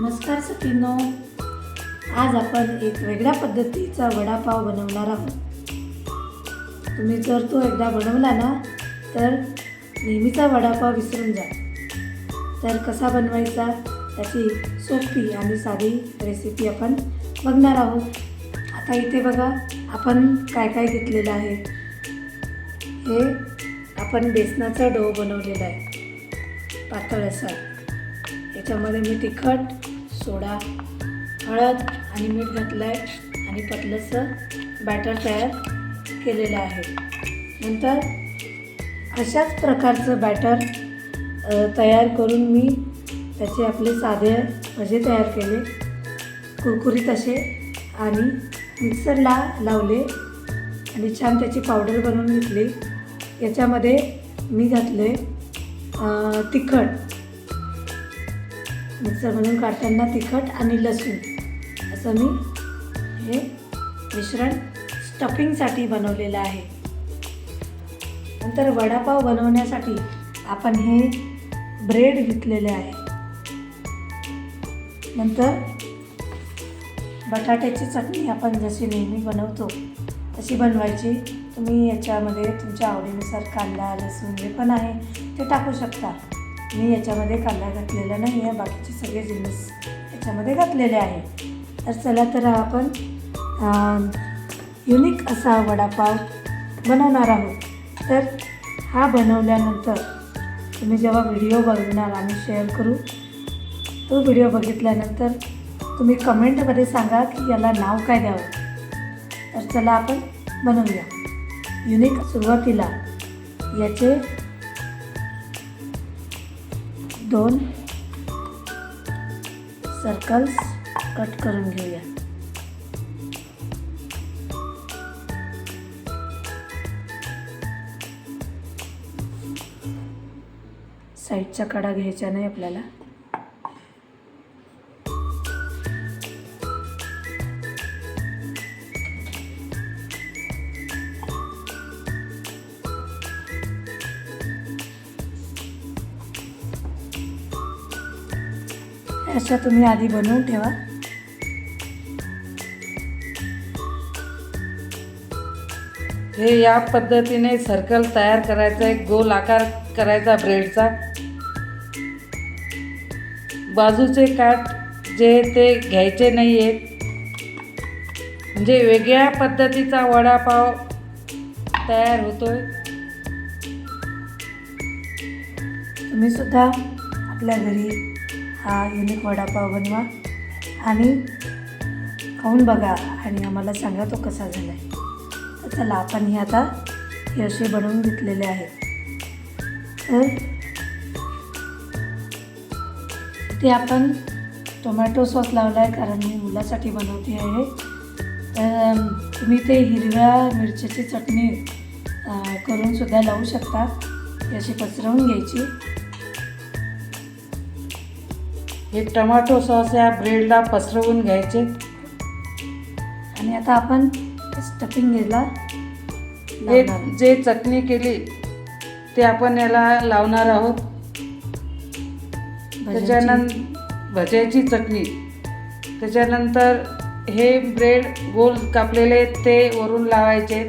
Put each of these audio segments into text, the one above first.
नमस्कार सखींनो, आज आपण एक वेगळ्या पद्धतीचा वडापाव बनवणार आहोत। तुम्ही जर तो एकदा बनवला ना तर नेहमीचा वडापाव विसरून जा। तर कसा बनवायचा त्याची सोपी आणि साधी रेसिपी आपण बघणार आहोत। आता इथे बघा आपण काय काय घेतलेलं आहे। हे आपण बेसनाचा डो बनवलेला आहे पातळ असा। याच्यामध्ये मी तिखट, सोडा, हळद आणि मीठ घातलं आहे आणि पतलंसं बॅटर तयार केलेलं आहे। नंतर अशाच प्रकारचं बॅटर तयार करून मी त्याचे आपले साधे भजे तयार केले, कुरकुरीत असे, आणि मिक्सरला लावले आणि छान त्याची पावडर बनवून घेतली। याच्यामध्ये मी घातले तिखट, मिक्सरमधून काढताना तिखट आणि लसूण असं मी हे मिश्रण स्टफिंगसाठी बनवलेलं आहे। नंतर वडापाव बनवण्यासाठी आपण हे ब्रेड घेतलेले आहे। नंतर बटाट्याची चटणी आपण जशी नेहमी बनवतो तशी बनवायची। तुम्ही याच्यामध्ये तुमच्या आवडीनुसार कांदा, लसूण जे पण आहे ते टाकू शकता। मी याच्यामध्ये कांदा घातलेला नाही आहे, बाकीचे सगळे जिन्नस याच्यामध्ये घातलेले आहे। तर चला तर आपण युनिक असा वडापाव बनवणार आहोत। तर हा बनवल्यानंतर तुम्ही जेव्हा व्हिडिओ बघणार आणि शेअर करू, तो व्हिडिओ बघितल्यानंतर तुम्ही कमेंटमध्ये सांगा की याला नाव काय द्यावं। तर चला आपण बनवूया युनिक। सुरुवातीला याचे 2 सर्कल्स कट करून घेऊया। साईडच्या कडा घ्यायच्या नाही आपल्याला। अशा तुम्ही आधी बनवून ठेवा। हे या पद्धतीने सर्कल तयार करायचा, एक गोल आकार करायचा ब्रेडचा। बाजूचे काठ जे ते घ्यायचे नाही आहेत, म्हणजे वेगळ्या पद्धतीचा वडापाव तयार होतोय। तुम्ही सुद्धा आपल्या घरी हा युनिक वडापाव बनवा आणि खाऊन बघा आणि आम्हाला सांगा तो कसा झाला आहे। तर चला आपण हे आता हे असे बनवून घेतलेले आहेत। तर इथे आपण टोमॅटो सॉस लावला आहे कारण मी मुलासाठी बनवते आहे। तर तुम्ही ते हिरव्या मिरच्याची चटणी करून सुद्धा लावू शकता। ही अशी पसरवून घ्यायची। हे टोमॅटो सॉस या ब्रेडला पसरवून घ्यायचे आणि आता आपण स्टफिंग घ्यायला हे जे चटणी केली ते आपण याला लावणार आहोत। त्याच्यानंतर भज्याची चटणी, त्याच्यानंतर हे ब्रेड गोल कापलेले ते वरून लावायचे।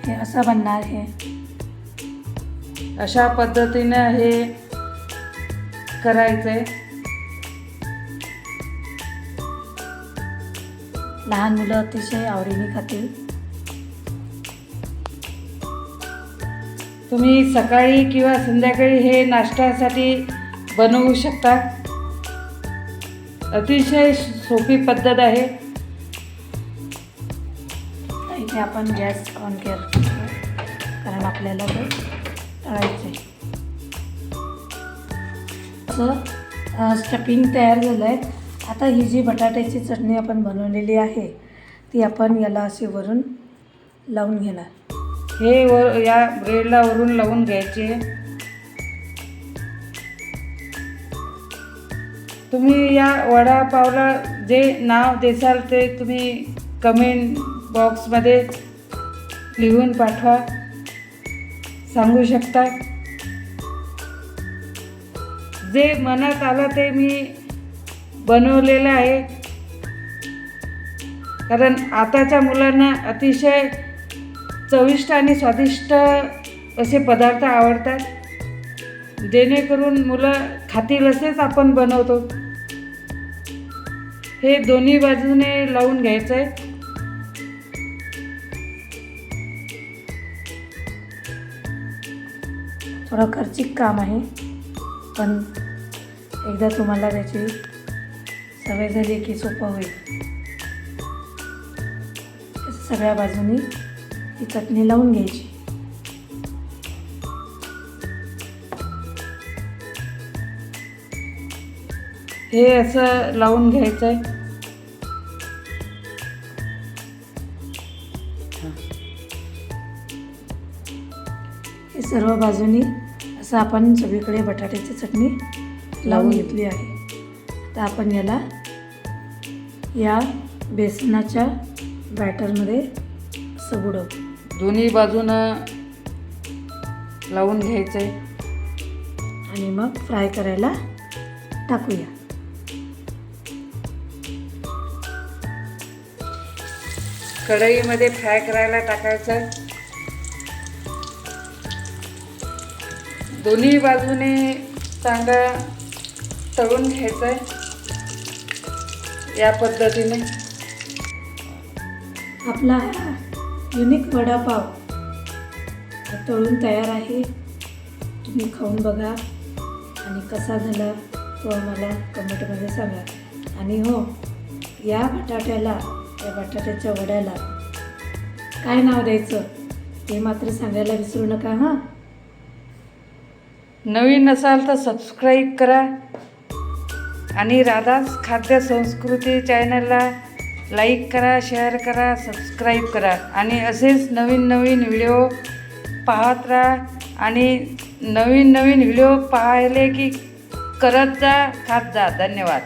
हे असं बनणार। हे अशा पद्धतीने हे करायचे। लहान मुलं अतिशय आवडीने खातील। तुम्ही सकाळी किंवा संध्याकाळी हे नाश्त्यासाठी बनवू शकता। अतिशय सोपी पद्धत आहे। इथे आपण गॅस ऑन केला कारण आपल्याला ते तळायचं आहे। असं स्टफिंग तयार झालं आहे। आता ही जी बटाट्याची चटणी आपण बनवलेली आहे ती आपण याला अशी वरून लावून घेणार। हे या ब्रेडला वरून लावून घ्यायचे। तुम्ही या वडापावला जे नाव देसाल ते तुम्ही कमेंट बॉक्समध्ये लिहून पाठवा, सांगू शकता। जे मनात आलं ते मी बनवलेला आहे, कारण आताच्या मुलांना अतिशय चविष्ट आणि स्वादिष्ट असे पदार्थ आवडतात, जेणेकरून मुलं खातील असेच आपण बनवतो. हे दोन्ही बाजूने लावून घ्यायचं आहे. थोडं खर्चिक काम आहे, पण एकदा तुम्हाला त्याची सवय झाली की सोपं होईल. सगळ्या बाजूनी ही चटणी लावून घ्यायची. हे असं लावून घ्यायचं आहे. हे सर्व बाजूनी असं आपण सगळीकडे बटाट्याची चटणी लावून घेतली आहे. आता आपण याला या बेसनाच्या बॅटरमध्ये असं बुडवू. दोन्ही बाजूनं लावून घ्यायचं आहे आणि मग फ्राय करायला टाकूया. कढईमध्ये फ्राय करायला टाकायचं आहे. दोन्ही बाजूने चांगलं तळून घ्यायचं आहे. या पद्धतीने आपला युनिक वडापाव तळून तयार आहे. तुम्ही खाऊन बघा आणि कसा झाला तो आम्हाला कमेंटमध्ये सांगा. आणि हो, या बटाट्याच्या वड्याला काय नाव द्यायचं ते मात्र सांगायला विसरू नका हां. नवीन असाल तर सबस्क्राईब करा आणि राधाच खाद्य संस्कृती चॅनलला लाईक करा, शेअर करा, सबस्क्राईब करा आणि असेच नवीन नवीन व्हिडिओ पाहत राहा. आणि नवीन नवीन व्हिडिओ पाहिले की करत जा, खात जा. धन्यवाद.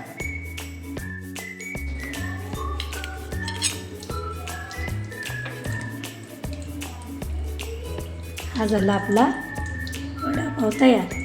हा झाला आपला वडापाव तयार.